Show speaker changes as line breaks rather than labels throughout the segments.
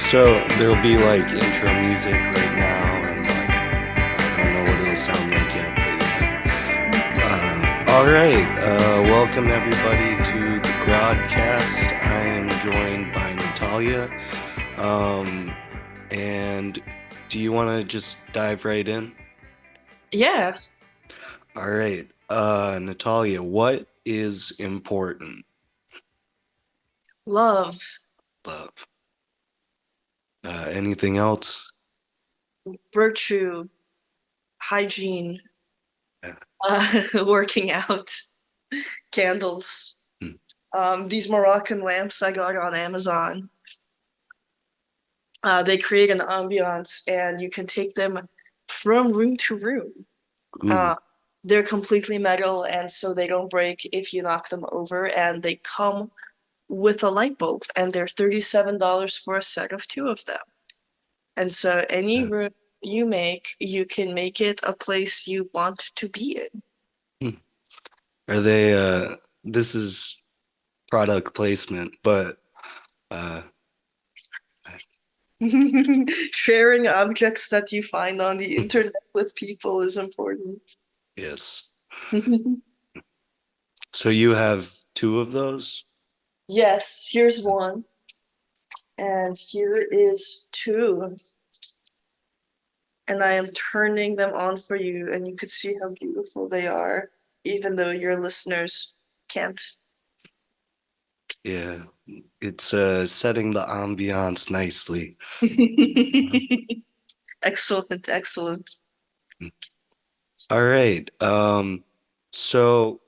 So there'll be like intro music right now, and like I don't know what it'll sound like yet, but yeah. All right, welcome everybody to the GRODCAST. I am joined by Natalia. Um, and do you want to just dive right in?
Yeah,
All right, Natalia, what is important?
love,
Love. Anything else?
virtue, hygiene,
Yeah.
working out, candles.
Hmm.
These Moroccan lamps I got on Amazon. They create an ambiance, and you can take them from room to room.
Ooh.
Uh, they're completely metal, and so they don't break if you knock them over. And they come with a light bulb, and they're $37 for a set of two of them. And so any
Yeah.
room you make, you can make it a place you want to be
Hmm. Are they this is product placement, but uh
in. Sharing objects that you find on the internet with people is important.
yes. So you have two of those?
Yes, here's one, and here is two. And I am turning them on for you, and you can see how beautiful they are, even though your listeners can't.
Yeah. It's setting the ambiance nicely.
Excellent, excellent.
All right. So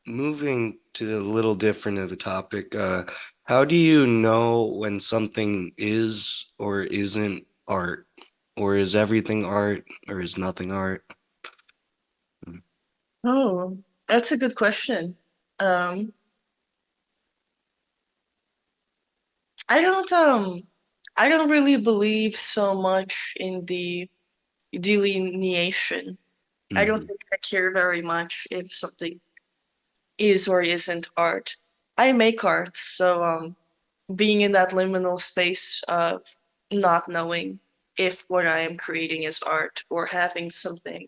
moving to a little different of a topic, how do you know when something is or isn't art? Or is everything art or is nothing art?
Oh, that's a good question. Um, I don't um I don't really believe so much in the delineation. I don't
Hmm.
think I care very much if something is or isn't art. I make art, so being in that liminal space of not knowing if what I am creating is art or having something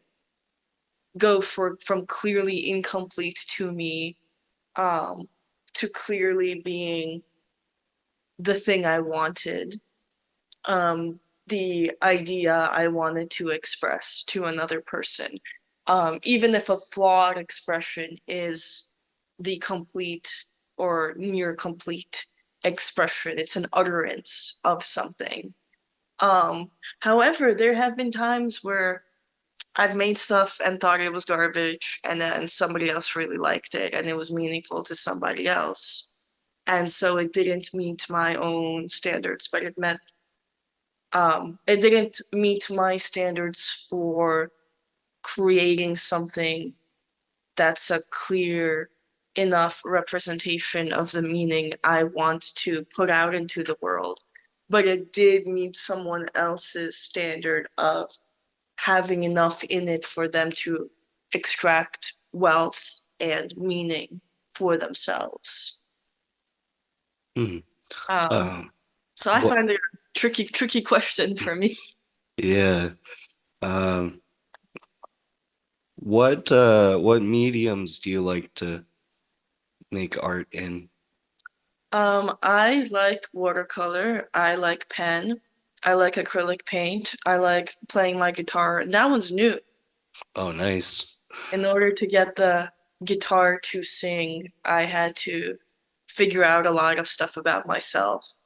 go for from clearly incomplete to me um to clearly being the thing I wanted, the idea I wanted to express to another person. Even if a flawed expression is the complete or near complete expression, it's an utterance of something. Um, However, there have been times where I've made stuff and thought it was garbage, and then somebody else really liked it, and it was meaningful to somebody else. And so it didn't meet my own standards, but it didn't meet my standards for creating something that's a clear enough representation of the meaning I want to put out into the world. But it did meet someone else's standard of having enough in it for them to extract wealth and meaning for themselves.
Hmm.
Um,
Um,
so I
what?
find it a tricky question for me.
Yeah. Um, what mediums do you like to make art in?
I like watercolor. I like pen. I like acrylic paint. I like playing my guitar. And that one's new.
Oh, nice.
In order to get the guitar to sing, I had to figure out a lot of stuff about myself.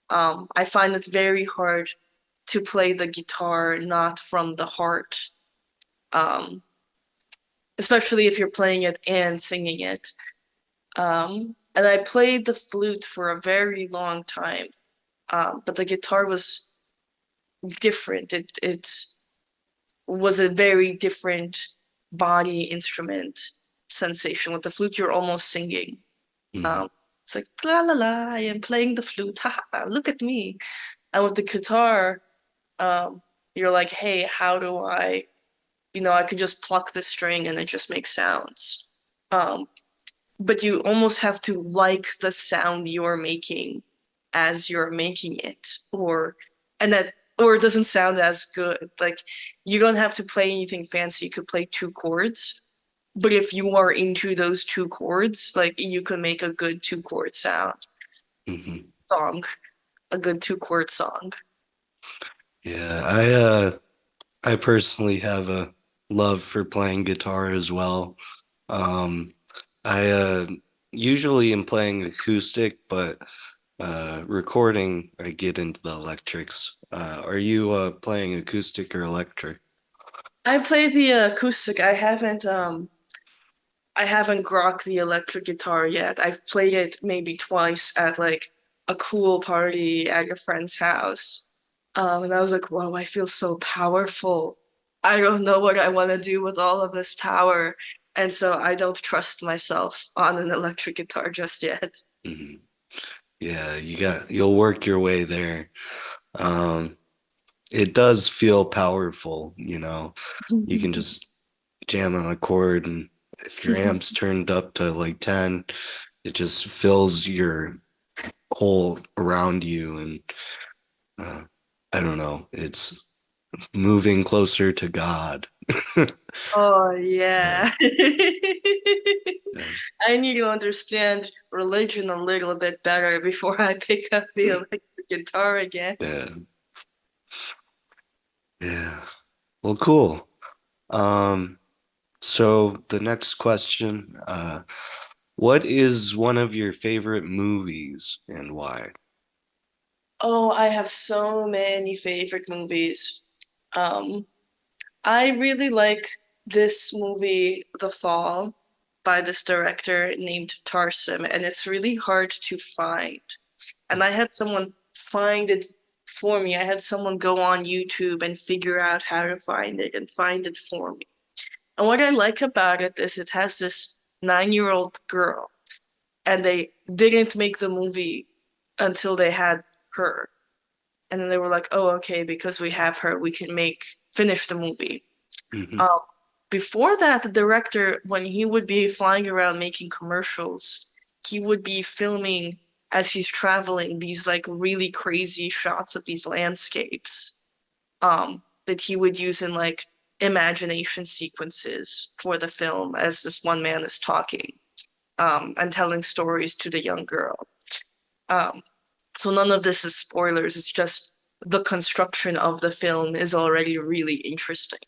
I find it very hard to play the guitar not from the heart, um, especially if you're playing it and singing it. And I played the flute for a very long time, but the guitar was different. It was a very different body instrument sensation. With the flute, you're almost singing.
Hmm.
Um, it's like la la la. I am playing the flute. Ha ha! Look at me. And with the guitar, um, you're like, hey, how do I? I could just pluck the string and it just makes sounds. Um, but you almost have to like the sound you're making as you're making it, and that or it doesn't sound as good. Like you don't have to play anything fancy. You could play two chords, but if you are into those two chords, like you could make a good two chord
Hmm.
song, a good two chord song.
Yeah, I personally have a love for playing guitar as well. Um, I usually am playing acoustic, but recording I get into the electrics. Are you playing acoustic or electric?
I play the acoustic. I haven't grokked the electric guitar yet. I've played it maybe twice at like a cool party at your friend's house. And I was like, whoa, I feel so powerful. I don't know what I want to do with all of this power. And so I don't trust myself on an electric guitar just yet.
Hmm. Yeah, you'll work your way there. Um, it does feel powerful, you know. You can just jam on a chord, and if your amp's turned up to like 10, it just fills your whole around you, and uh, I don't know, it's moving closer to God.
Oh,
Uh,
yeah.
yeah,
I need to understand religion a little bit better before I pick up the electric guitar again.
yeah, yeah. Well, cool. Um, so the next question, what is one of your favorite movies and why?
Oh, I have so many favorite movies. Um, I really like this movie, The Fall, by this director named Tarsim, and it's really hard to find. And I had someone find it for me. I had someone go on YouTube and figure out how to find it and find it for me. And what I like about it is it has this 9-year-old girl, and they didn't make the movie until they had her. And then they were like, "Oh, okay, because we have her, we can make finish the movie."
Hmm.
Um, Before that, the director, when he would be flying around making commercials, he would be filming as he's traveling these like really crazy shots of these landscapes that he would use in like imagination sequences for the film as this one man is talking and telling stories to the young girl. Um, so none of this is spoilers. It's just the construction of the film is already really interesting.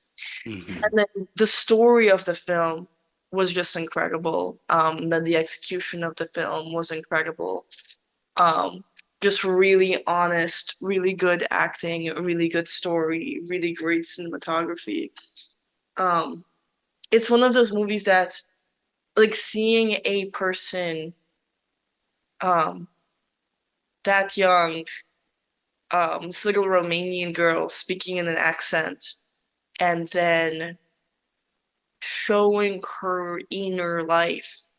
Hmm.
And then the story of the film was just incredible. Then the execution of the film was incredible. Um, just really honest, really good acting, really good story, really great cinematography. Um, it's one of those movies that, like, seeing a person um, that young, this little Romanian girl speaking in an accent, and then showing her inner life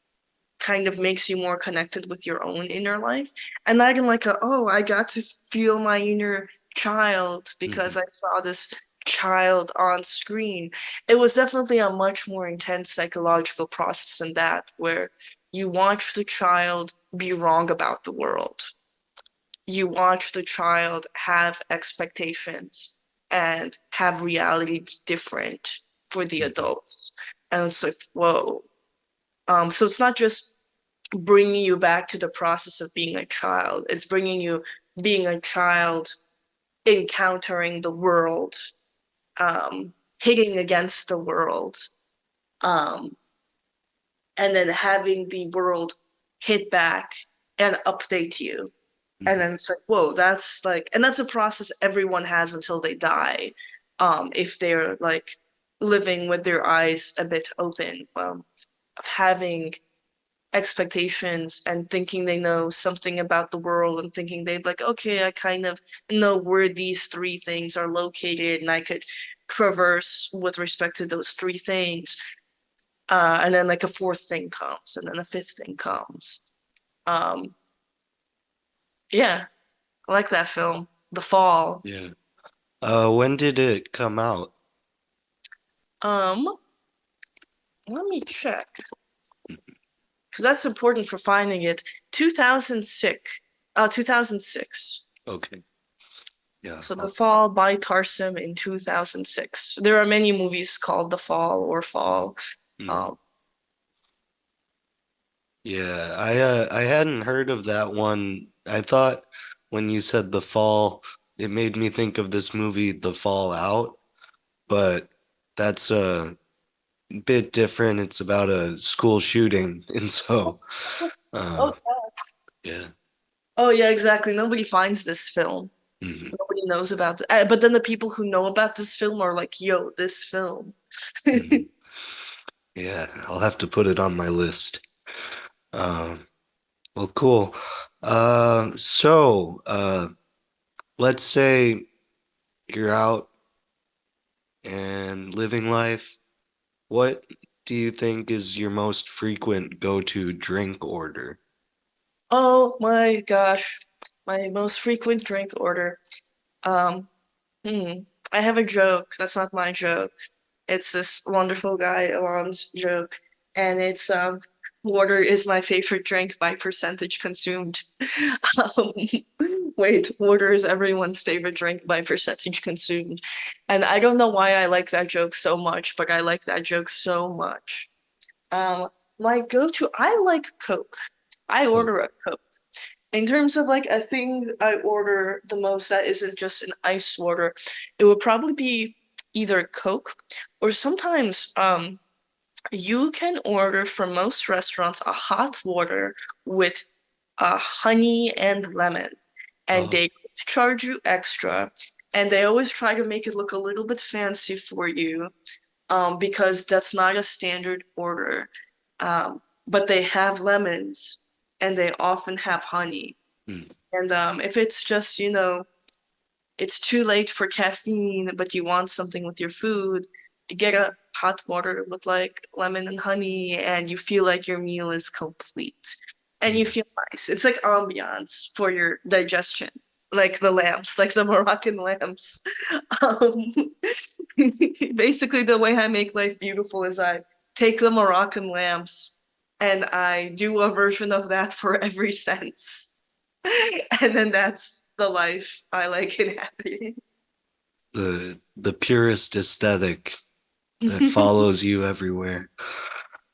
kind of makes you more connected with your own inner life. And not in like oh, I got to feel my inner child because
Hmm.
I saw this child on screen. It was definitely a much more intense psychological process than that, where you watch the child be wrong about the world. You watch the child have expectations and have reality different for the
Hmm.
adults. And it's like, whoa. So it's not just bringing you back to the process of being a child. It's bringing you being a child, encountering the world, hitting against the world, um, and then having the world hit back and update you. And then it's like, whoa, that's like, and that's a process everyone has until they die. If they're like living with their eyes a bit open, of having expectations and thinking they know something about the world and thinking they'd like, okay, I kind of know where these three things are located and I could traverse with respect to those three things. And then like a fourth thing comes and then a fifth thing comes. Um, yeah, I like that film, The Fall.
Yeah. When did it come out?
Um, Let me check because that's important for finding it. 2006. 2006.
Okay. Yeah.
So The Fall by Tarsem in 2006. There are many movies called The Fall or Fall.
Mhm.
Um,
Yeah, I hadn't heard of that one. I thought when you said The Fall, it made me think of this movie, The Fallout, but that's a bit different. It's about a school shooting, and so uh
oh,
yeah.
oh yeah, exactly. Nobody finds this film.
Mhm.
Nobody knows about it. But then the people who know about this film are like, yo, this film.
Mhm. Yeah, I'll have to put it on my list. Um, well, cool. Let's say you're out and living life. What do you think is your most frequent go-to drink order?
Oh my gosh. My most frequent drink order. Um, hmm. I have a joke. That's not my joke. It's this wonderful guy, Alon's joke. And it's water is my favorite drink by percentage consumed. Um, wait, water is everyone's favorite drink by percentage consumed. And I don't know why I like that joke so much, but I like that joke so much. Um, my go-to, I like Coke. I
Coke.
order a Coke. In terms of like a thing I order the most that isn't just an ice water, it would probably be either Coke or sometimes you can order from most restaurants a hot water with honey and lemon, and
Oh,
they charge you extra, and they always try to make it look a little bit fancy for you, because that's not a standard order. But they have lemons, and they often have honey.
mm,
And if it's just, it's too late for caffeine, but you want something with your food, you get a hot water with like lemon and honey, and you feel like your meal is complete. And you
mm.
feel nice. It's like ambiance for your digestion, like the lamps, like the Moroccan lamps. Um, basically, the way I make life beautiful is I take the Moroccan lamps and I do a version of that for every sense. And then that's the life I like and happy.
The purest aesthetic that follows you everywhere.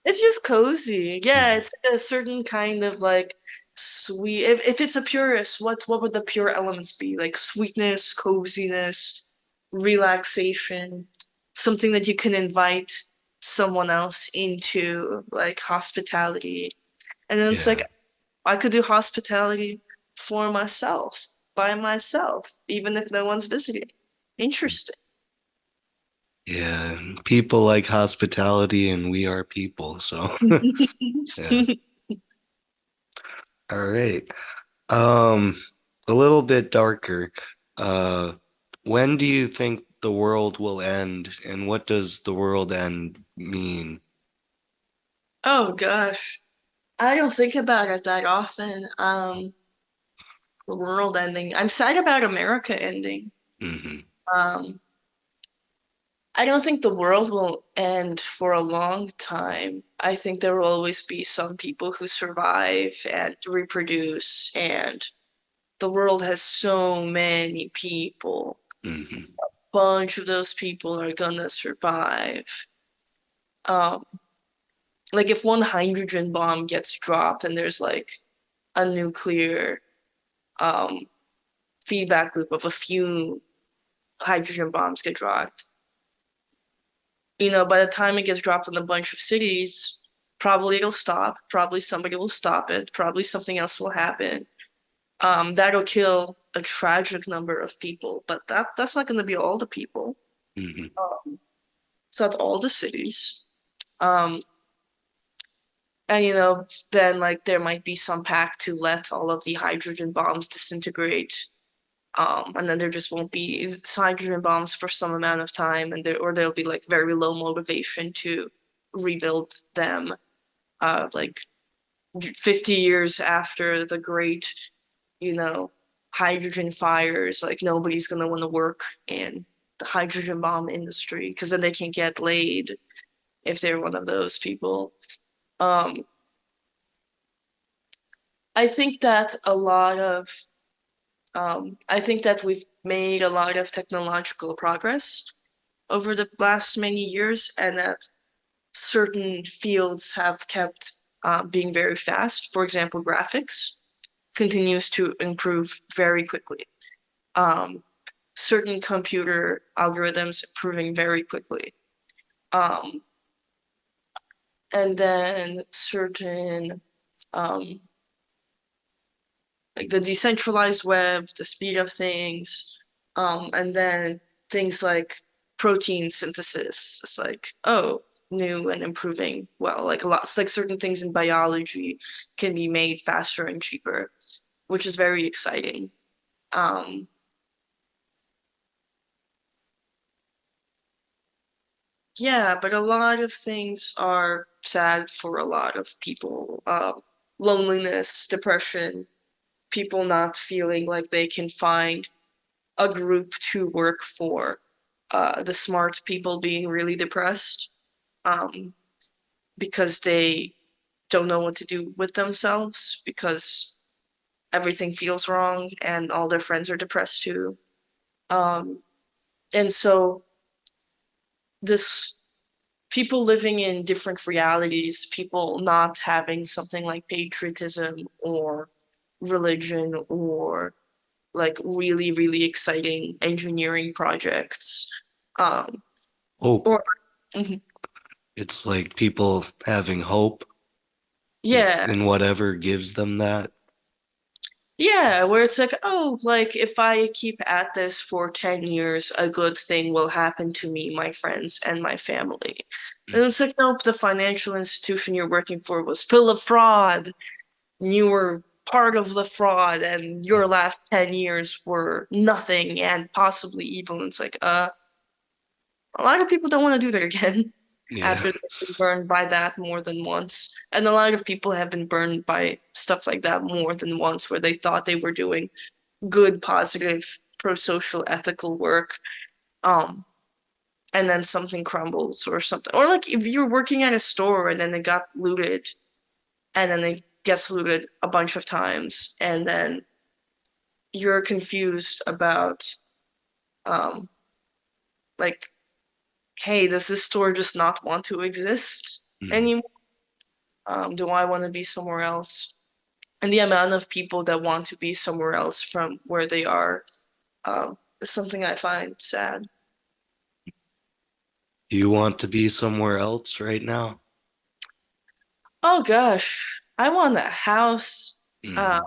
It's just cozy. Yeah,
Mm.
it's like a certain kind of like sweet. If it's a purist, what would the pure elements be? Like sweetness, coziness, relaxation, something that you can invite someone else into, like hospitality. And then it's like
Yeah,
I could do hospitality for myself, by myself, even if no one's visiting. Interesting.
yeah. People like hospitality, and we are people. So, yeah. All right. Um, a little bit darker. Uh, when do you think the world will end, and what does the world end mean?
Oh gosh. I don't think about it that often. The world ending. I'm sad about America ending.
Hmm.
Um, I don't think the world will end for a long time. I think there will always be some people who survive and reproduce, and the world has so many people.
Hmm.
Bunch of those people are gonna survive. Um, like if one hydrogen bomb gets dropped and there's like a nuclear um feedback loop of a few hydrogen bombs get dropped. By the time it gets dropped in a bunch of cities, probably it'll stop. Probably somebody will stop it. Probably something else will happen. That'll kill a tragic number of people, but that's not going to be all the people.
Hmm.
Um, it's not all the cities. Um, and then like there might be some pact to let all of the hydrogen bombs disintegrate. And then there just won't be hydrogen bombs for some amount of time, and there'll be like very low motivation to rebuild them. Like 50 years after the great, you know, hydrogen fires, like nobody's gonna want to work in the hydrogen bomb industry because then they can get laid if they're one of those people. Um, I think that a lot of I think that we've made a lot of technological progress over the last many years, and that certain fields have kept being very fast. For example, graphics continues to improve very quickly. Um, Certain computer algorithms improving very quickly. Um, and then certain um, like the decentralized web, the speed of things, and then things like protein synthesis. It's like, oh, new and improving. Well, like a lot, it's like certain things in biology can be made faster and cheaper, which is very exciting. Um, yeah, but a lot of things are sad for a lot of people. Loneliness, depression, people not feeling like they can find a group to work for, the smart people being really depressed, um, because they don't know what to do with themselves because everything feels wrong and all their friends are depressed too. Um, and so this people living in different realities, people not having something like patriotism or religion or like really, really exciting engineering projects. Um,
Hope.
or mhm.
It's like people having hope
Yeah,
in whatever gives them that.
yeah, where it's like, oh, like if I keep at this for 10 years, a good thing will happen to me, my friends, and my family. And it's like, nope, the financial institution you're working for was full of fraud. You were part of the fraud, and your last 10 years were nothing and possibly evil. And it's like, a lot of people don't want to do that again
Yeah.
after they've been burned by that more than once. And a lot of people have been burned by stuff like that more than once, where they thought they were doing good, positive, pro-social, ethical work. Um, and then something crumbles or something. Or like if you're working at a store and then it got looted and then it gets looted a bunch of times and then you're confused about um like, hey, does this store just not want to exist
Mm.
anymore? Do I want to be somewhere else? And the amount of people that want to be somewhere else from where they are, is something I find sad.
Do you want to be somewhere else right now?
Oh gosh, I want a house. Uh,
Mm.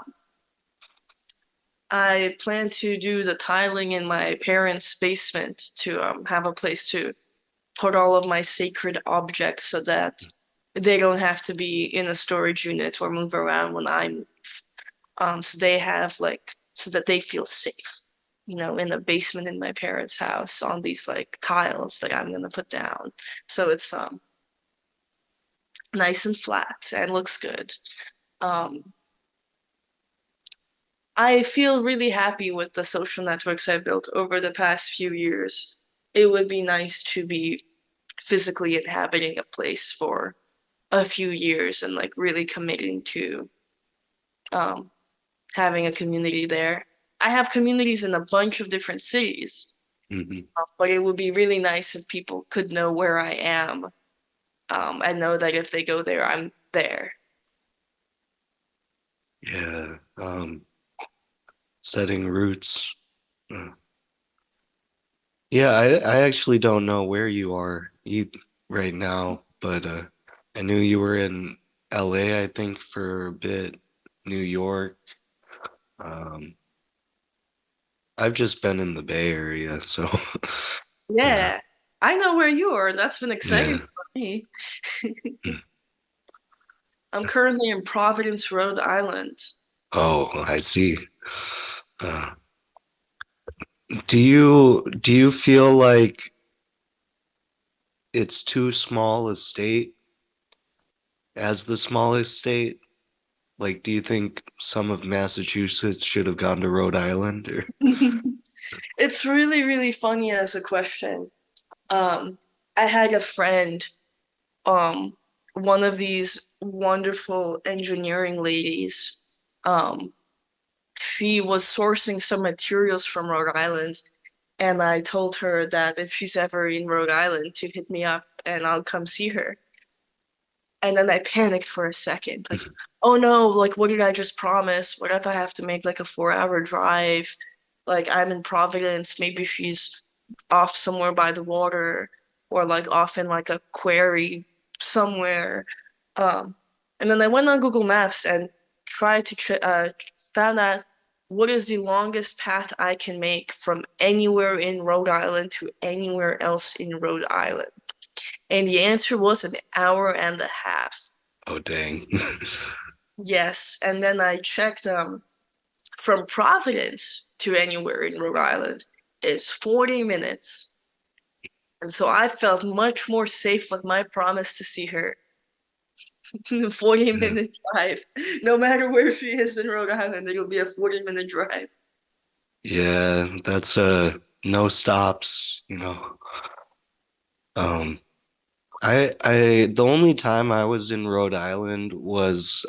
I plan to do the tiling in my parents' basement to have a place to put all of my sacred objects so that they don't have to be in a storage unit or move around when I move. So they have like so that they feel safe, in the basement in my parents' house on these like tiles that I'm gonna put down. So it's nice and flat and looks good. Um, I feel really happy with the social networks I've built over the past few years. It would be nice to be physically inhabiting a place for a few years and like really committing to um, having a community there. I have communities in a bunch of different cities,
Mhm.
but it would be really nice if people could know where I am, and know that if they go there, I'm there.
Yeah. Setting roots. Uh, Yeah, I actually don't know where you are right now, but I knew you were in LA, I think, for a bit, New York. Um, I've just been in the Bay Area, so yeah,
Yeah, I know where you are. That's been exciting
yeah.
for me.
Mm.
I'm currently in Providence, Rhode Island.
Oh, I see. Uh, do you feel like it's too small a state as the smallest state? Like, do you think some of Massachusetts should have gone to Rhode Island or?
It's really, really funny as a question. Um, I had a friend, um, one of these wonderful engineering ladies. Um, she was sourcing some materials from Rhode Island, and I told her that if she's ever in Rhode Island to hit me up and I'll come see her. And then I panicked for a second, like, oh no, like what did I just promise? What if I have to make like a 4 hour drive? Like I'm in Providence, maybe she's off somewhere by the water or like off in like a quarry somewhere. Um, and then I went on Google Maps and tried to found out what is the longest path I can make from anywhere in Rhode Island to anywhere else in Rhode Island. And the answer was an hour and a half.
Oh, dang.
Yes, and then I checked from Providence to anywhere in Rhode Island is 40 minutes. And so I felt much more safe with my promise to see her. 40
Yeah.
minute drive. No matter where she is in Rhode Island, it'll be a 40-minute drive.
Yeah, that's no stops, you know. Um, the only time I was in Rhode Island was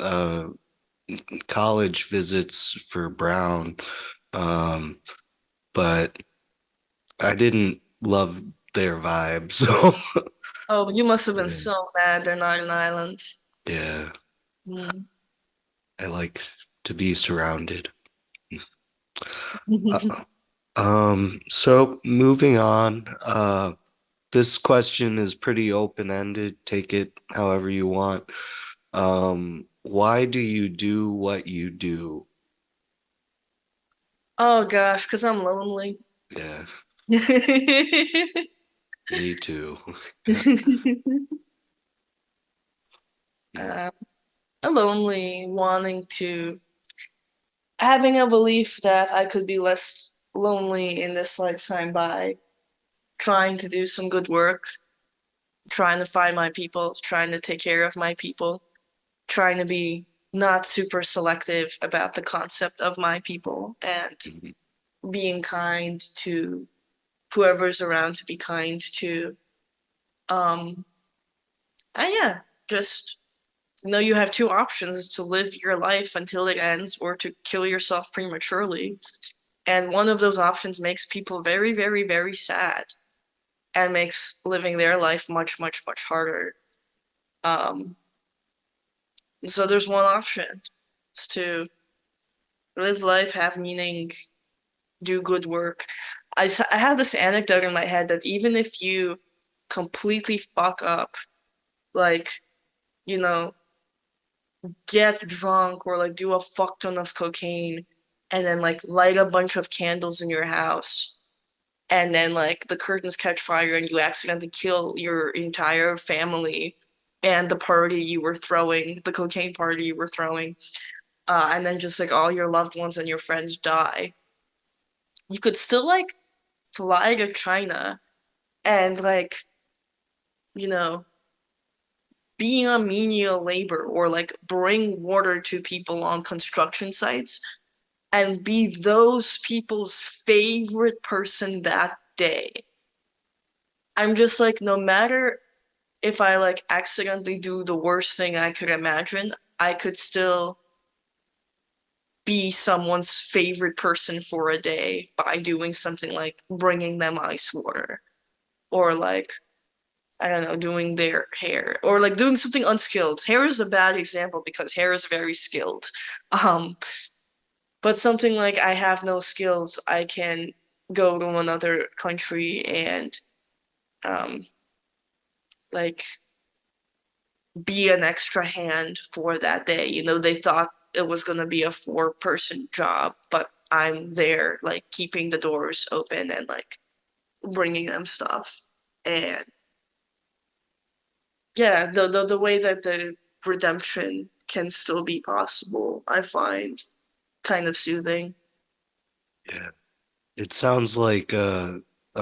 college visits for Brown. Um, but I didn't love their vibe, so
Oh, you must have been
yeah.
so mad they're not an island.
Yeah,
Mm.
I like to be surrounded. Uh, so moving on, this question is pretty open-ended. Take it however you want. Why do you do what you do?
Oh gosh, because I'm lonely.
Yeah, me too.
uh, I'm lonely, wanting to, having a belief that I could be less lonely in this lifetime by trying to do some good work, trying to find my people, trying to take care of my people, trying to be not super selective about the concept of my people and
Mhm.
being kind to whoever's around to be kind to. Um, and yeah, just know you have two options to live your life until it ends or to kill yourself prematurely. And one of those options makes people very, very, very sad and makes living their life much, much, much harder. Um, so there's one option. It's to live life, have meaning, do good work. I have this anecdote in my head that even if you completely fuck up, like, you know, get drunk or like do a fuck ton of cocaine and then like light a bunch of candles in your house and then like the curtains catch fire and you accidentally kill your entire family and the party you were throwing, the cocaine party you were throwing, and then just like all your loved ones and your friends die. You could still like fly to China and like, you know, be on menial labor or like bring water to people on construction sites and be those people's favorite person that day. I'm just like, no matter if I like accidentally do the worst thing I could imagine, I could still be someone's favorite person for a day by doing something like bringing them ice water or like, I don't know, doing their hair or like doing something unskilled. Hair is a bad example because hair is very skilled. Um, but something like I have no skills, I can go to another country and um like be an extra hand for that day. You know, they thought it was going to be a four-person job, but I'm there like keeping the doors open and like bringing them stuff. And yeah, the way that the redemption can still be possible, I find kind of soothing.
Yeah, it sounds like a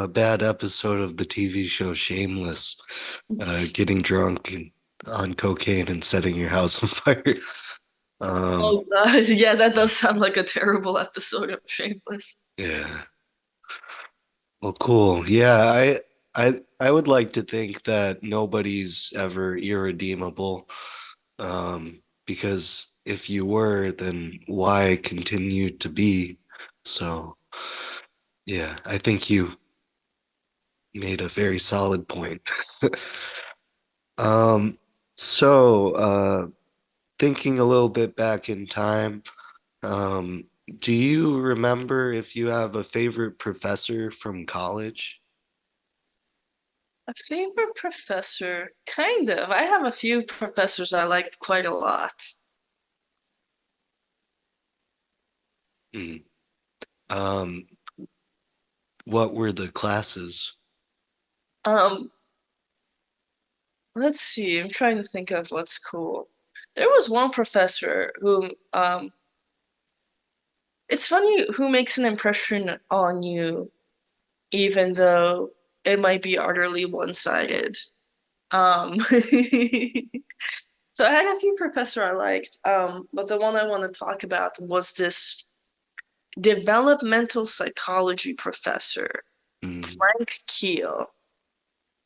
bad episode of the TV show Shameless, getting drunk and on cocaine and setting your house on fire. Um,
Oh God, yeah, that does sound like a terrible episode of Shameless.
yeah. Well, cool. Yeah, I would like to think that nobody's ever irredeemable, because if you were, then why continue to be? So, yeah, I think you made a very solid point. Um, thinking a little bit back in time, um, do you remember if you have a favorite professor from college?
A favorite professor? Kind of. I have a few professors I liked quite a lot.
Mm. Um, what were the classes?
Um, let's see. I'm trying to think of what's cool. There was one professor who, it's funny who makes an impression on you, even though it might be utterly one-sided. Um, so I had a few professor I liked, but the one I want to talk about was this developmental psychology professor,
Mm.
Frank Keel,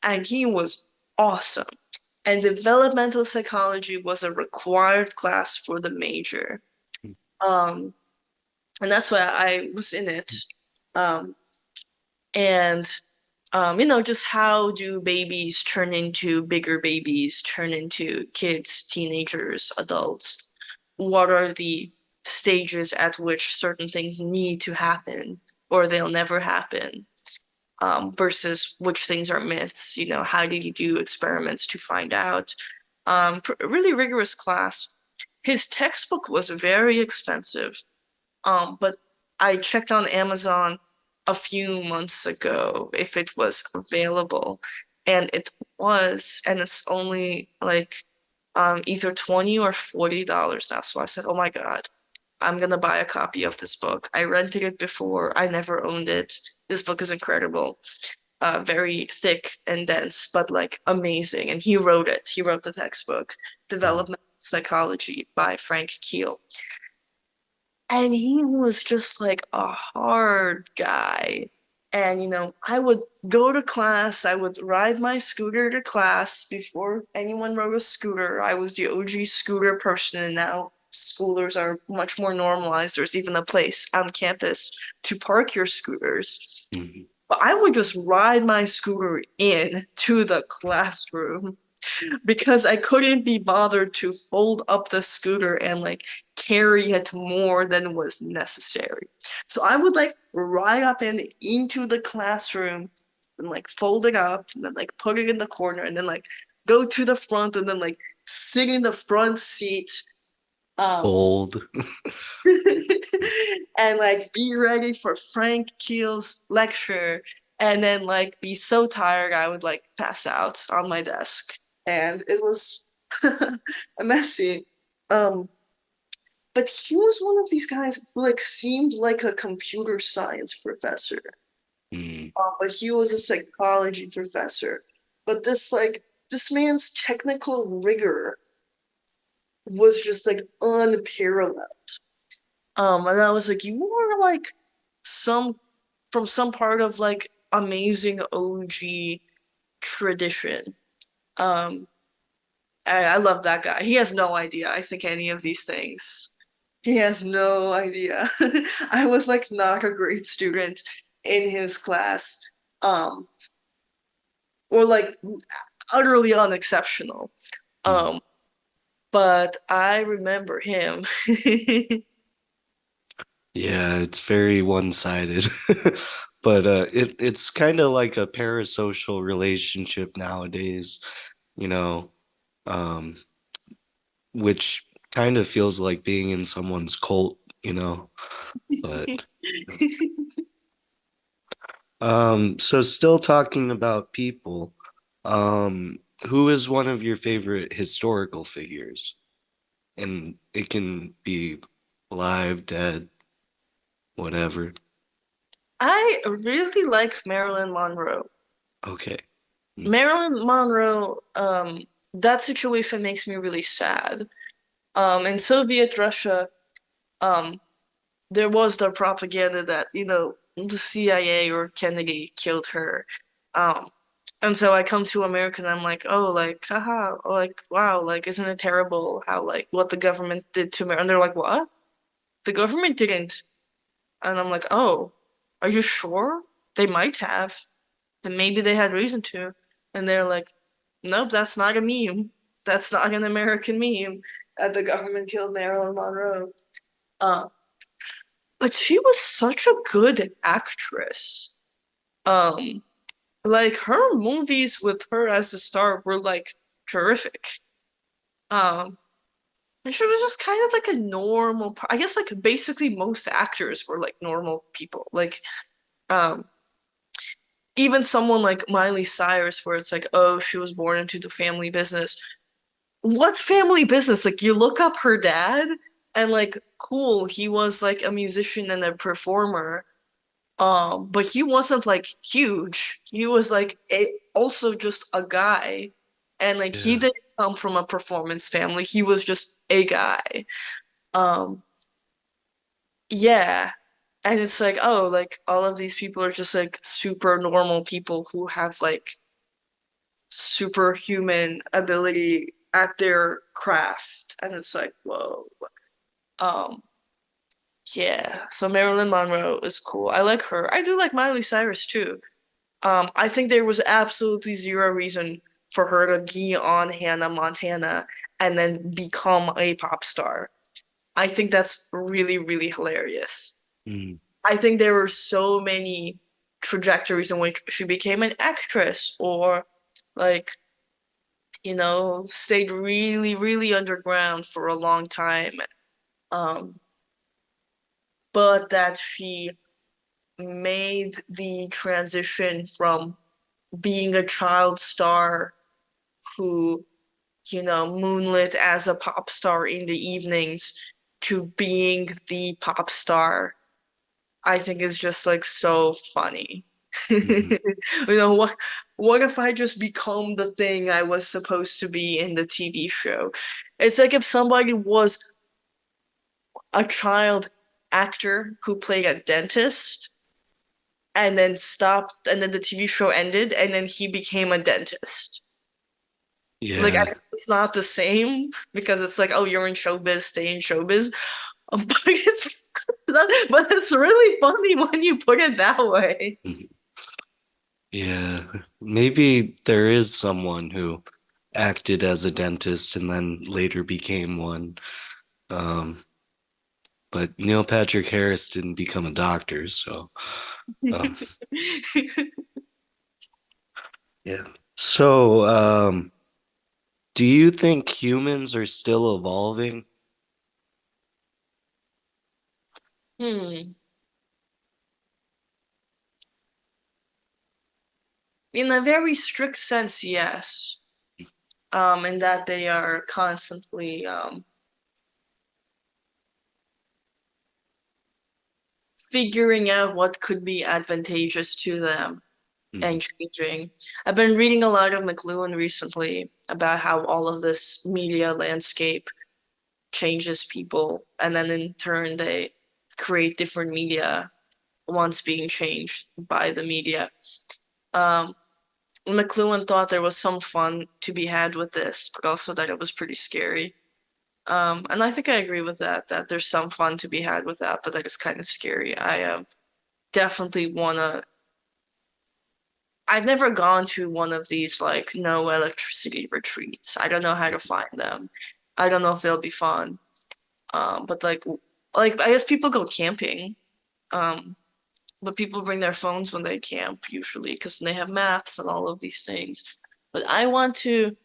and he was awesome. And developmental psychology was a required class for the major. Um, and that's why I was in it. Um, and just how do babies turn into bigger babies, turn into kids, teenagers, adults? What are the stages at which certain things need to happen or they'll never happen? Versus which things are myths, how do you do experiments to find out? Really rigorous class. His textbook was very expensive, but I checked on Amazon a few months ago if it was available, and it was, and it's only like either $20 or $40 now. So I said, "Oh my God, I'm gonna buy a copy of this book." I rented it before, I never owned it. This book is incredible. Very thick and dense, but like amazing. And he wrote it. He wrote the textbook,
Wow.
Developmental Psychology by Frank Keel. And he was just like a hard guy. And, I would go to class, I would ride my scooter to class before anyone rode a scooter. I was the OG scooter person, and now schoolers are much more normalized. There's even a place on campus to park your scooters.
Mhm.
But I would just ride my scooter in to the classroom because I couldn't be bothered to fold up the scooter and like carry it more than was necessary. So I would like ride up and into the classroom and like fold it up and then like put it in the corner and then like go to the front and then like sit in the front seat. Um,
Bold.
and like be ready for Frank Keel's lecture and then like be so tired I would like pass out on my desk. And it was messy. Um, but he was one of these guys who like seemed like a computer science professor.
Mm.
But he was a psychology professor. But this man's technical rigor was just like unparalleled. And I was like, you are like some from some part of like amazing OG tradition. Um, I love that guy. He has no idea, I think, any of these things. He has no idea. I was like not a great student in his class. Um, or like utterly unexceptional.
Mm.
Um, but I remember him.
Yeah, it's very one-sided. But it's kind of like a parasocial relationship nowadays, you know, um, which kind of feels like being in someone's cult. But so still talking about people, who is one of your favorite historical figures? And it can be alive, dead, whatever.
I really like Marilyn Monroe.
Okay. Mm.
Marilyn Monroe, that situation makes me really sad. In Soviet Russia, um, there was the propaganda that, the CIA or Kennedy killed her. Um, And so I come to America and I'm like, oh, like, haha, like, wow, like, isn't it terrible how, like, what the government did to America? And they're like, what? The government didn't. And I'm like, oh, are you sure? They might have. Then maybe they had reason to. And they're like, nope, that's not a meme. That's not an American meme. And the government killed Marilyn Monroe. Uh, but she was such a good actress. Um, like her movies with her as the star were like terrific. Um, and she was just kind of like a normal, I guess like basically most actors were like normal people. Like, um, even someone like Miley Cyrus, where it's like, oh, she was born into the family business. What family business? Like, you look up her dad, and like, cool, he was like a musician and a performer. But he wasn't like huge. He was like also just a guy, and like he
Yeah.
didn't come from a performance family. He was just a guy. Um, yeah. And it's like, oh, like all of these people are just like super normal people who have like superhuman ability at their craft. And it's like, whoa. Um, yeah. So Marilyn Monroe is cool. I like her. I do like Miley Cyrus too. I think there was absolutely zero reason for her to be on Hannah Montana and then become a pop star. I think that's really, really hilarious.
Mm.
I think there were so many trajectories in which she became an actress or like, stayed really, really underground for a long time. Um, but that she made the transition from being a child star who, moonlit as a pop star in the evenings to being the pop star, I think is just like so funny.
Mhm.
What if I just become the thing I was supposed to be in the TV show? It's like if somebody was a child actor who played a dentist and then stopped and then the TV show ended and then he became a dentist. Like I
Yeah.
know it's not the same because it's like, oh, you're in showbiz, stay in showbiz. But it's really funny when you put it that way.
Mhm. Yeah. Maybe there is someone who acted as a dentist and then later became one. Um, but Neil Patrick Harris didn't become a doctor, so um, yeah. So, do you think humans are still evolving?
Hmm. In a very strict sense, yes. In that they are constantly figuring out what could be advantageous to them and
Mhm.
changing. I've been reading a lot of McLuhan recently about how all of this media landscape changes people, and then in turn they create different media once being changed by the media. Um, McLuhan thought there was some fun to be had with this, but also that it was pretty scary. And I think I agree with that, that there's some fun to be had with that, but that is kind of scary. I definitely wanna. I've never gone to one of these like no electricity retreats. I don't know how to find them. I don't know if they'll be fun. But like I guess people go camping. Um, but people bring their phones when they camp usually because they have maps and all of these things. But I want to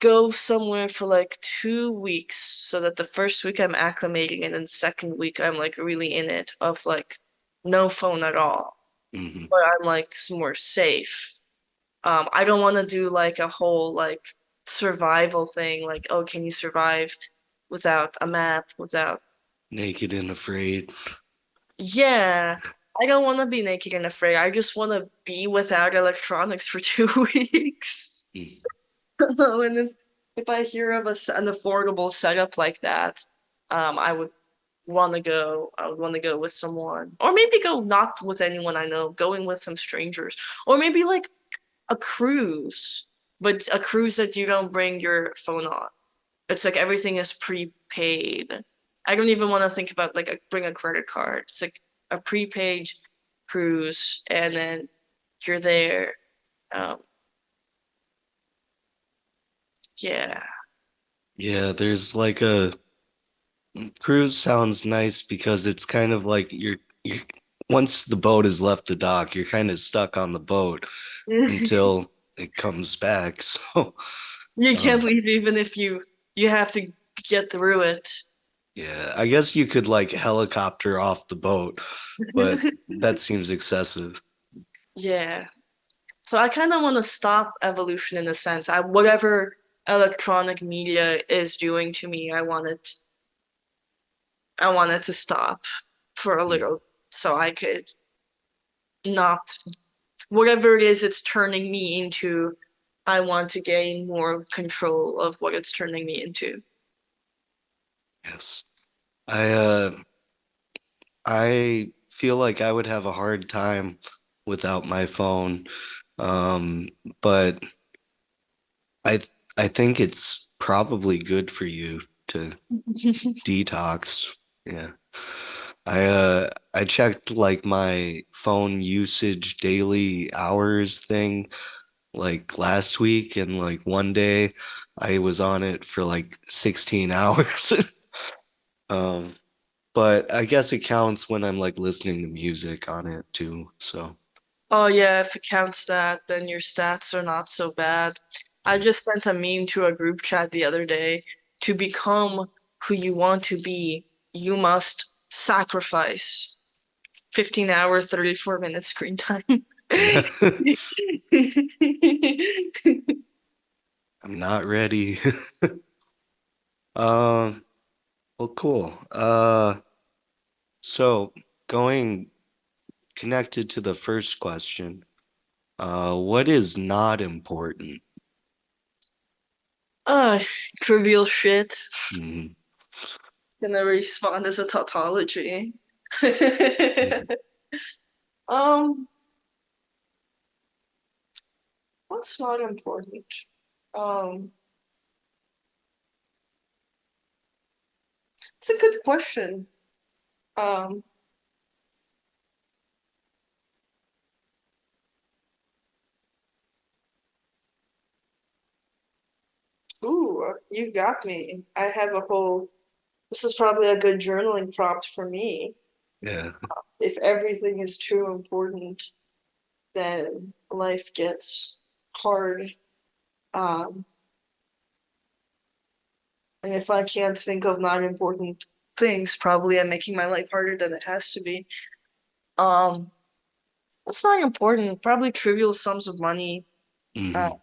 go somewhere for like 2 weeks so that the first week I'm acclimating and then the second week I'm like really in it of like no phone at all.
Mhm.
But I'm like more safe. I don't want to do like a whole like survival thing, like, oh, can you survive without a map, without
Naked and afraid.
yeah. I don't want to be naked and afraid. I just want to be without electronics for 2 weeks.
Mhm.
And if I hear of an affordable setup like that, I would want to go. I would want to go with someone, or maybe go not with anyone I know, going with some strangers, or maybe like a cruise, but a cruise that you don't bring your phone on. It's like everything is prepaid. I don't even want to think about like bring a credit card. It's like a prepaid cruise, and then you're there. Um, yeah.
Yeah, there's like a cruise sounds nice because it's kind of like you're once the boat has left the dock, you're kind of stuck on the boat until it comes back. So,
You can't
um,
leave even if you have to get through it.
yeah, I guess you could like helicopter off the boat, but that seems excessive.
Yeah. So I kind of want to stop evolution in a sense. I whatever electronic media is doing to me, I want it to stop for a little so I could not whatever it is it's turning me into, I want to gain more control of what it's turning me into.
Yes. I uh I feel like I would have a hard time without my phone. Um, but I I think it's probably good for you to detox. Yeah. I checked like my phone usage daily hours thing like last week, and like one day I was on it for like 16 hours. Um, but I guess it counts when I'm like listening to music on it too. So
Oh yeah, if it counts that, then your stats are not so bad. I
yeah.
just sent a meme to a group chat the other day. To become who you want to be, you must sacrifice 15 hours, 34 minutes screen time.
Yeah. I'm not ready. Um, well, cool. So going connected to the first question, what is not important?
Uh, trivial shit.
Mhm.
It's gonna respond as a tautology.
Mhm.
Um, what's not important? Um, it's a good question. Um, ooh, you got me. I have a whole, this is probably a good journaling prompt for me.
Yeah.
If everything is too important, then life gets hard. Um, and if I can't think of not important things, probably I'm making my life harder than it has to be. Um, it's not important. Probably trivial sums of money. Uh,
Hmm.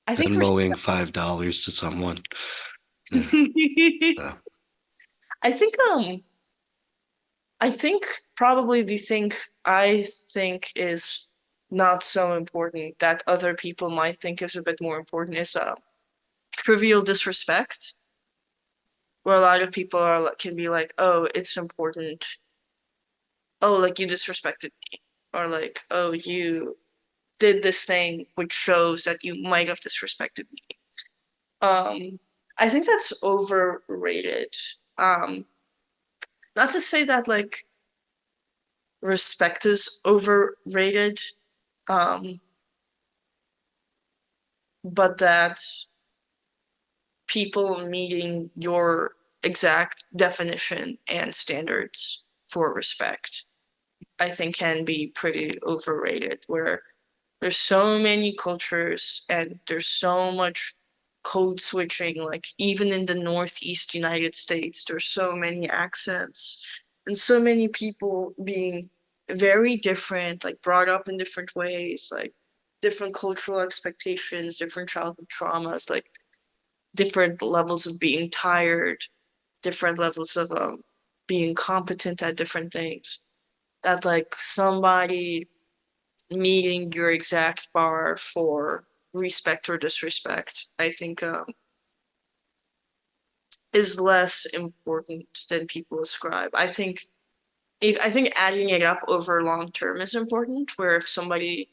I think
Venmoing $5 to someone. Yeah. Yeah.
I think I think probably the thing I think is not so important that other people might think is a bit more important is trivial disrespect, where a lot of people are can be like, "Oh, it's important. Oh, like you disrespected me," or like, "Oh, you did this thing which shows that you might have disrespected me." Um, I think that's overrated. Um, not to say that like respect is overrated, um, but that people meeting your exact definition and standards for respect, I think can be pretty overrated, where there's so many cultures and there's so much code switching, like even in the Northeast United States, there's so many accents and so many people being very different, like brought up in different ways, like different cultural expectations, different childhood traumas, like different levels of being tired, different levels of being competent at different things. That like somebody meeting your exact bar for respect or disrespect, I think is less important than people ascribe. I think adding it up over long term is important, where if somebody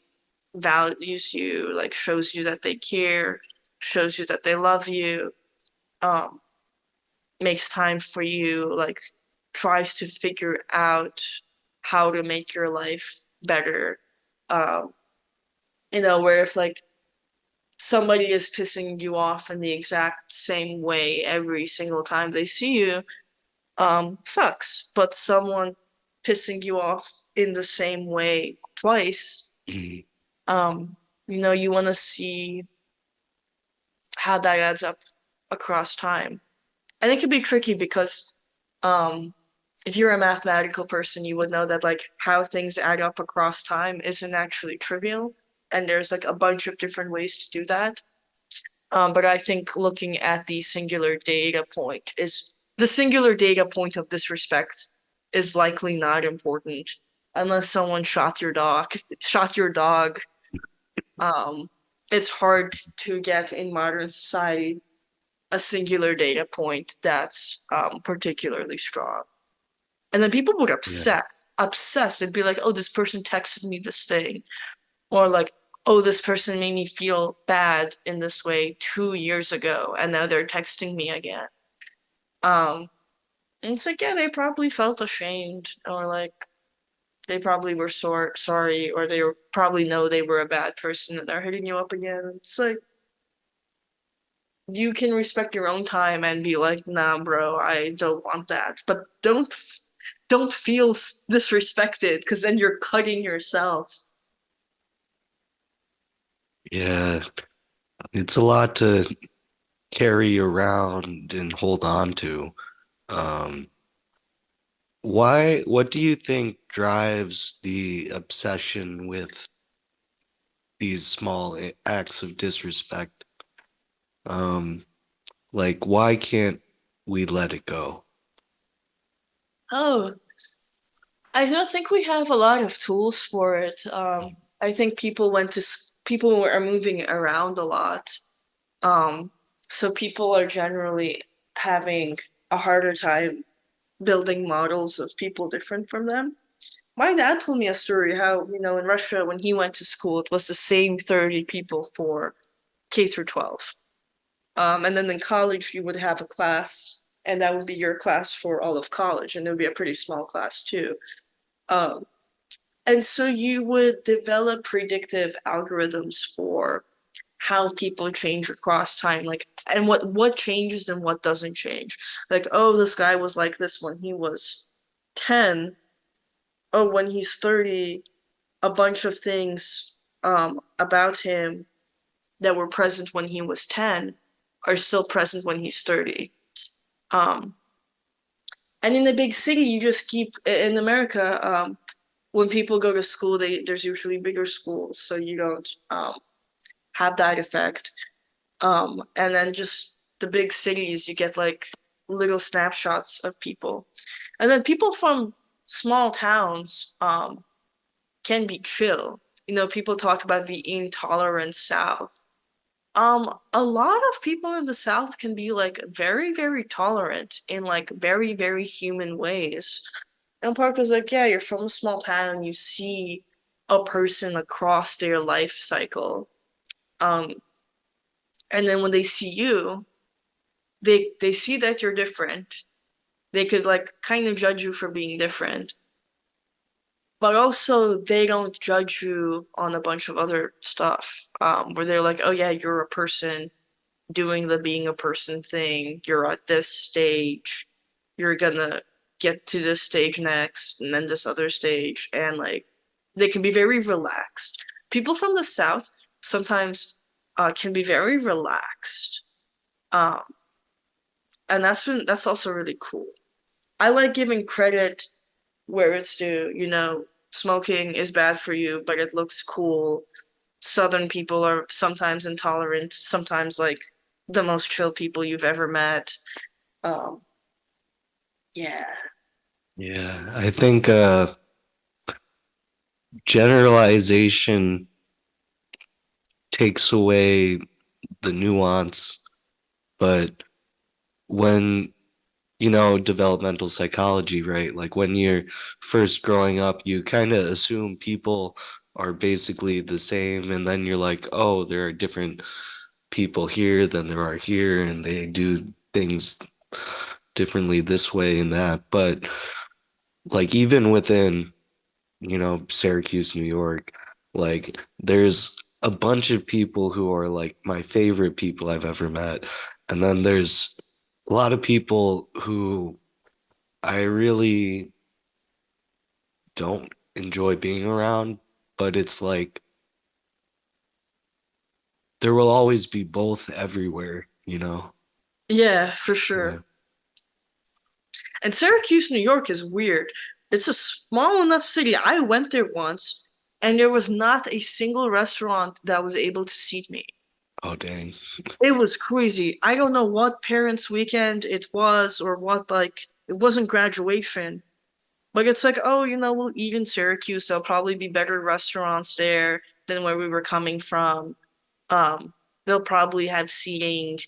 values you, like shows you that they care, shows you that they love you, um, makes time for you, like tries to figure out how to make your life better. Um, where if like somebody is pissing you off in the exact same way every single time they see you, sucks. But someone pissing you off in the same way twice,
Mhm.
um, you want to see how that adds up across time. And it can be tricky because um, if you're a mathematical person, you would know that like how things add up across time isn't actually trivial, and there's like a bunch of different ways to do that. But I think looking at the singular data point of disrespect is likely not important unless someone shot your dog. Um, it's hard to get in modern society a singular data point that's particularly strong. And then people would
Yeah.
obsess and be like, oh, this person texted me this thing. Or like, oh, this person made me feel bad in this way 2 years ago, and now they're texting me again. Um, and it's like, yeah, they probably felt ashamed, or like they probably were sorry, or they probably know they were a bad person and they're hitting you up again. It's like you can respect your own time and be like, nah, bro, I don't want that. But don't feel disrespected because then you're cutting yourself.
Yeah. It's a lot to carry around and hold on to. Um, what do you think drives the obsession with these small acts of disrespect? Um, like, why can't we let it go?
Oh, I don't think we have a lot of tools for it. I think people are moving around a lot. Um, so people are generally having a harder time building models of people different from them. My dad told me a story how, in Russia, when he went to school, it was the same 30 people for K through 12. And then in college, you would have a class, and that would be your class for all of college, and it would be a pretty small class too. Um, and so you would develop predictive algorithms for how people change across time, like, and what changes and what doesn't change. Like, oh, this guy was like this when he was 10. Oh, when he's 30, a bunch of things about him that were present when he was 10 are still present when he's 30. Um, and in the big city, you just keep in America. When people go to school, there's usually bigger schools, so you don't have that effect. And then just the big cities, you get like little snapshots of people, and then people from small towns can be chill. People talk about the intolerant South. A lot of people in the South can be like very, very tolerant in like very, very human ways. And Parker's like, yeah, you're from a small town, you see a person across their life cycle. Um, and then when they see you, they see that you're different. They could like kind of judge you for being different, but also they don't judge you on a bunch of other stuff. Where they're like, oh yeah, you're a person doing the being a person thing. You're at this stage. You're gonna get to this stage next, and then this other stage, and like they can be very relaxed. People from the South sometimes can be very relaxed, um, and that's also really cool. I like giving credit where it's due. Smoking is bad for you, but it looks cool. Southern people are sometimes intolerant, sometimes like the most chill people you've ever met. Um, yeah.
Yeah, I think generalization takes away the nuance, but when developmental psychology, right? Like when you're first growing up, you kind of assume people are basically the same, and then you're like, oh, there are different people here than there are here, and they do things differently this way and that. But like even within, Syracuse, New York, like there's a bunch of people who are like my favorite people I've ever met. And then there's a lot of people who I really don't enjoy being around, but it's like there will always be both everywhere.
Yeah, for
Yeah.
sure. And Syracuse, New York is weird. It's a small enough city. I went there once, and there was not a single restaurant that was able to seat me.
Oh, dang.
It was crazy. I don't know what parents' weekend it was or what, like, it wasn't graduation. But it's like, oh, we'll eat in Syracuse. There'll probably be better restaurants there than where we were coming from. Um, they'll probably have seating.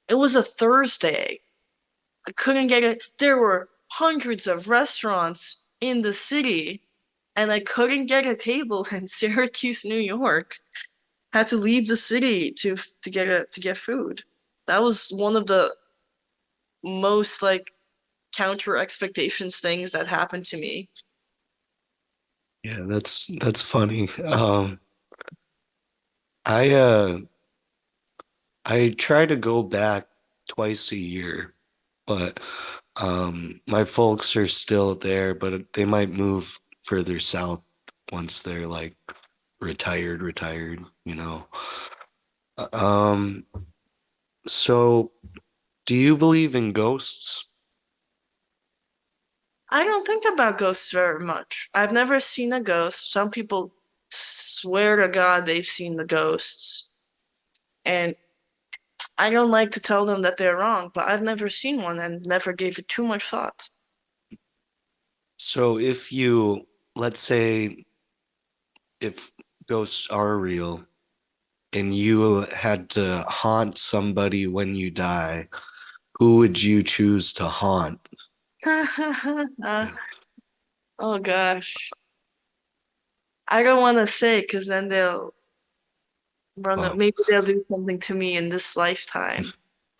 It was a Thursday. I couldn't get it. There were hundreds of restaurants in the city, and I couldn't get a table in Syracuse, New York. Had to leave the city to get food. That was one of the most like counter expectations things that happened to me.
Yeah, that's funny. I I try to go back twice a year, but my folks are still there, but they might move further south once they're like retired. Um, so do you believe in ghosts?
I don't think about ghosts very much. I've never seen a ghost. Some people swear to God they've seen the ghosts. And I don't like to tell them that they're wrong, but I've never seen one and never gave it too much thought.
So let's say if ghosts are real and you had to haunt somebody when you die, who would you choose to haunt?
Uh, oh gosh. I don't want to say because then they'll run up.
Well,
Maybe they'll do something to me in this lifetime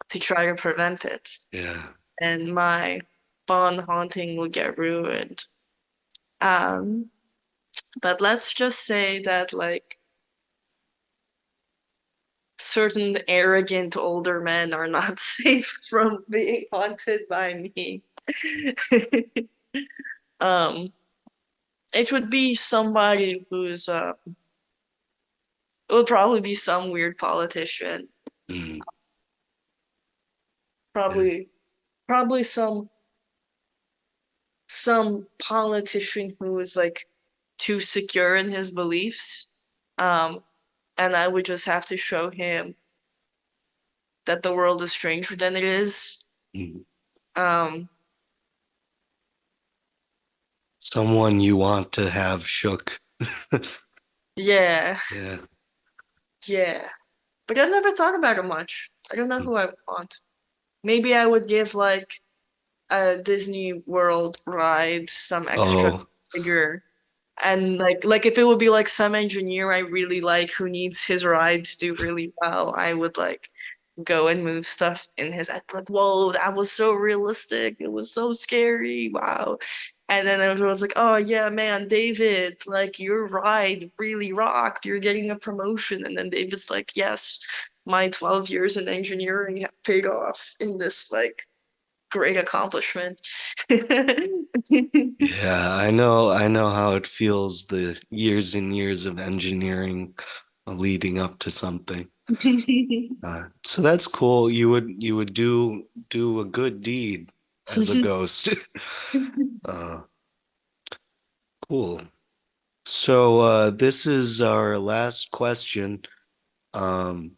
to try to prevent it.
yeah.
And my bond haunting will get ruined. Um, but let's just say that like certain arrogant older men are not safe from being haunted by me. um, it would be somebody who's it would probably be some weird politician.
Mm, yeah.
Probably probably some politician who is like too secure in his beliefs. Um, and I would just have to show him that the world is stranger than it is.
Mm.
Um,
Someone you want to have shook.
yeah,
Yeah.
yeah. But I've never thought about it much. I don't know
Mm.
who I would want. Maybe I would give like a Disney World ride some extra
Oh,
figure. And like if it would be like some engineer I really like who needs his ride to do really well, I would like go and move stuff in his I'd be like, whoa, that was so realistic. It was so scary. Wow. And then everyone's like, oh yeah, man, David, like your ride really rocked. You're getting a promotion. And then David's like, yes, my 12 years in engineering have paid off in this like great accomplishment.
yeah, I know how it feels, the years and years of engineering leading up to something. So that's cool. You would do a good deed as a ghost. Uh, cool. So this is our last question. Um,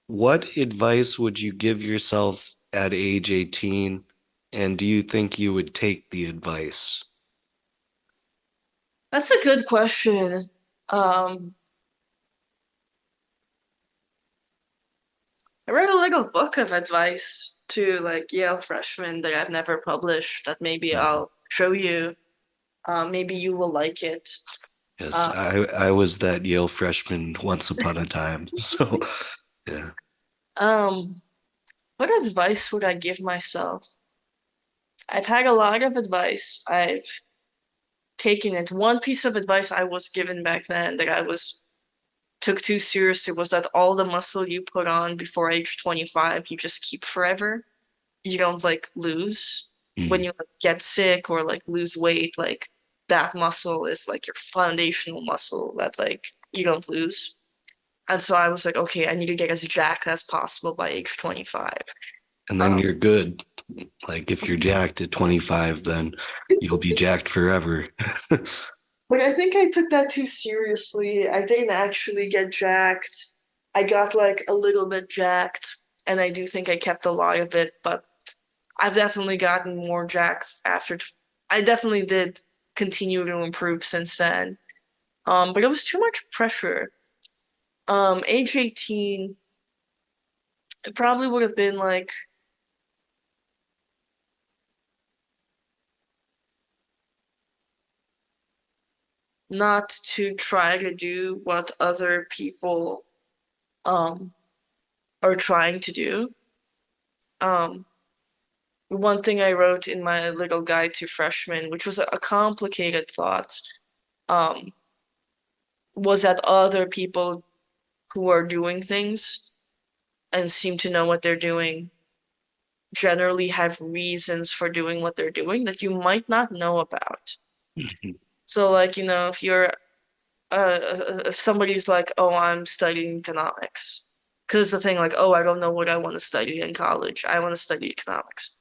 what advice would you give yourself at age 18, and do you think you would take the advice?
That's a good question. Um, I wrote a little book of advice to like Yale freshmen that I've never published that maybe
Mhm.
I'll show you. Maybe you will like it.
Yes,
Uh,
I was that Yale freshman once upon a time. So yeah.
um, what advice would I give myself? I've had a lot of advice. I've taken it. One piece of advice I was given back then that I was took too seriously was that all the muscle you put on before age 25, you just keep forever. You don't like lose. When
Mm.
you like, get sick or like lose weight, like that muscle is like your foundational muscle that like you don't lose. And so I was like, okay, I need to get as jacked as possible by age 25.
And then
Um,
you're good. Like if you're jacked at 25, then you'll be jacked forever.
but I think I took that too seriously. I didn't actually get jacked. I got like a little bit jacked, and I do think I kept a lot of it, but I've definitely gotten more jacked after. I definitely did continue to improve since then. But it was too much pressure. Age 18, it probably would have been like not to try to do what other people um are trying to do. Um, one thing I wrote in my little guide to freshmen, which was a complicated thought, um, was that other people who are doing things and seem to know what they're doing generally have reasons for doing what they're doing that you might not know about. So, like, if you're if somebody's like, "Oh, I'm studying economics," because the thing, like, "Oh, I don't know what I want to study in college. I want to study economics."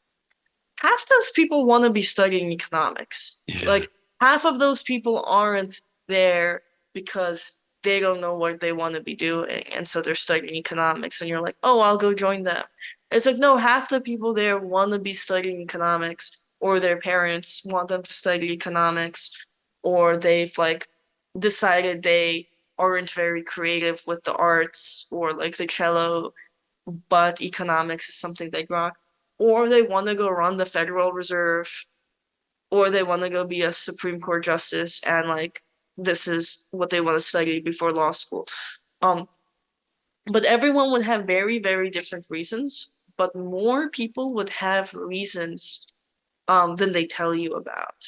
Half those people want to be studying economics.
Yeah.
Like, half of those people aren't there because they don't know what they want to be doing, and so they're studying economics, and you're like, "Oh, I'll go join them." It's like, no, half the people there want to be studying economics, or their parents want them to study economics, or they've like decided they aren't very creative with the arts or like the cello, but economics is something they rock. Or they want to go run the Federal Reserve, or they want to go be a Supreme Court justice, and like this is what they want to study before law school. Um, but everyone would have very, very different reasons, but more people would have reasons than they tell you about.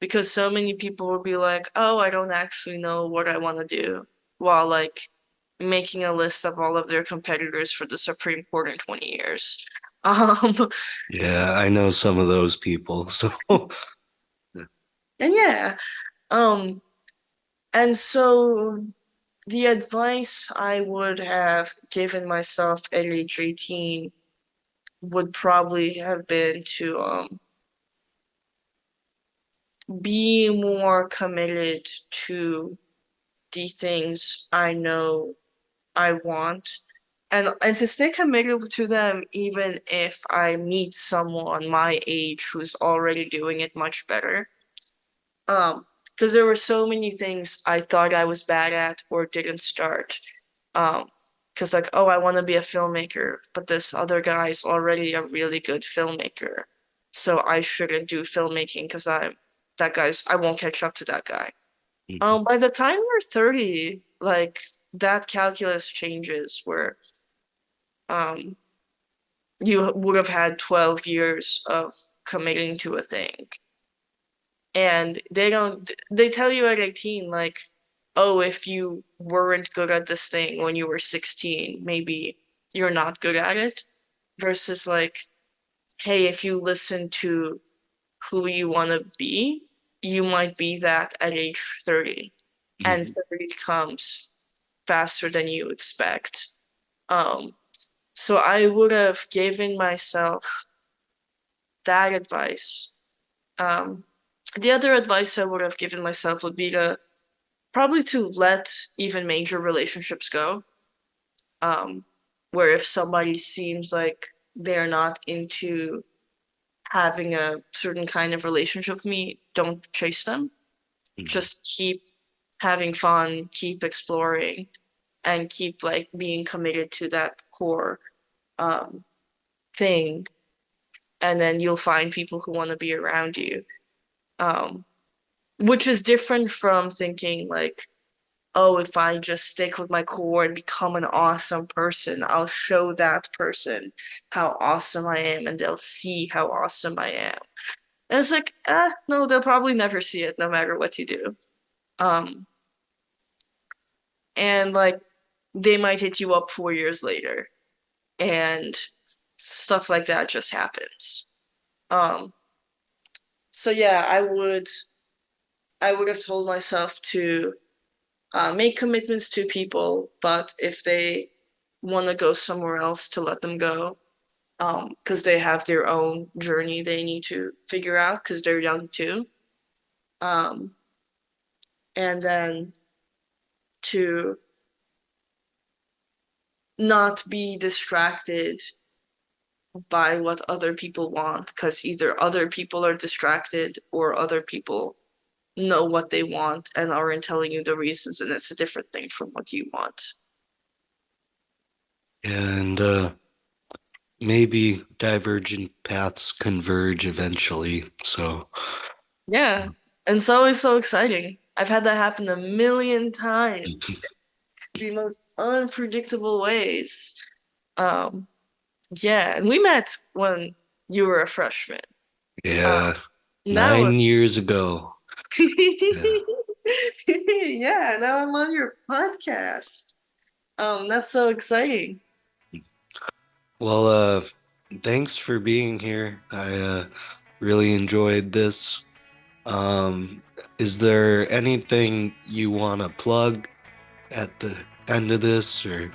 Because so many people would be like, oh, I don't actually know what I want to do, while like making a list of all of their competitors for the Supreme Court in 20 years. Um,
Yeah, I know some of those people. So
and yeah, um, and so the advice I would have given myself at age 18 would probably have been to be more committed to the things I know I want, and to stay committed to them even if I meet someone my age who's already doing it much better. Because there were so many things I thought I was bad at or didn't start. Um, because like, oh, I want to be a filmmaker, but this other guy is already a really good filmmaker, so I shouldn't do filmmaking because I won't catch up to that guy. By the time you're 30, like that calculus changes where um you would have had 12 years of committing to a thing. And they tell you at 18, like, oh, if you weren't good at this thing when you were 16, maybe you're not good at it. Versus like, hey, if you listen to who you want to be, you might be that at age 30. And
Mhm.
30 comes faster than you expect. Um, so I would have given myself that advice. Um, the other advice I would have given myself would be to probably to let even major relationships go. Um, where if somebody seems like they're not into having a certain kind of relationship with me, don't chase them.
Mhm.
Just keep having fun, keep exploring, and keep like being committed to that core um, thing. And then you'll find people who want to be around you. Um, which is different from thinking like, oh, if I just stick with my core and become an awesome person, I'll show that person how awesome I am and they'll see how awesome I am. And it's like, no, they'll probably never see it no matter what you do. Um, and like they might hit you up 4 years later and stuff like that just happens. Um, so yeah, I would have told myself to make commitments to people, but if they want to go somewhere else, to let them go, because they have their own journey they need to figure out because they're young too. Um, and then to not be distracted by what other people want, because either other people are distracted or other people know what they want and aren't telling you the reasons, and it's a different thing from what you want.
And maybe divergent paths converge eventually. So,
Yeah. And it's always so exciting. I've had that happen a million times. The most unpredictable ways. Um, yeah, and we met when you were a freshman. Um,
yeah,
now,
9 years ago. Yeah.
yeah, now I'm on your podcast. That's so exciting.
Well, thanks for being here. I really enjoyed this. Um, is there anything you want to plug at the end of this, or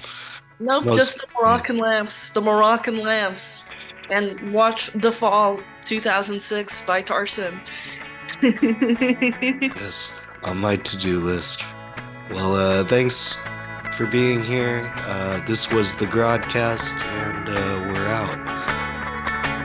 Nope, just
most?
the
Yeah.
Moroccan lamps, the Moroccan lamps, and watch The Fall 2006 by Tarsem.
Yes, on my to-do list. Well, thanks for being here. This was the GRODCAST, and we're out.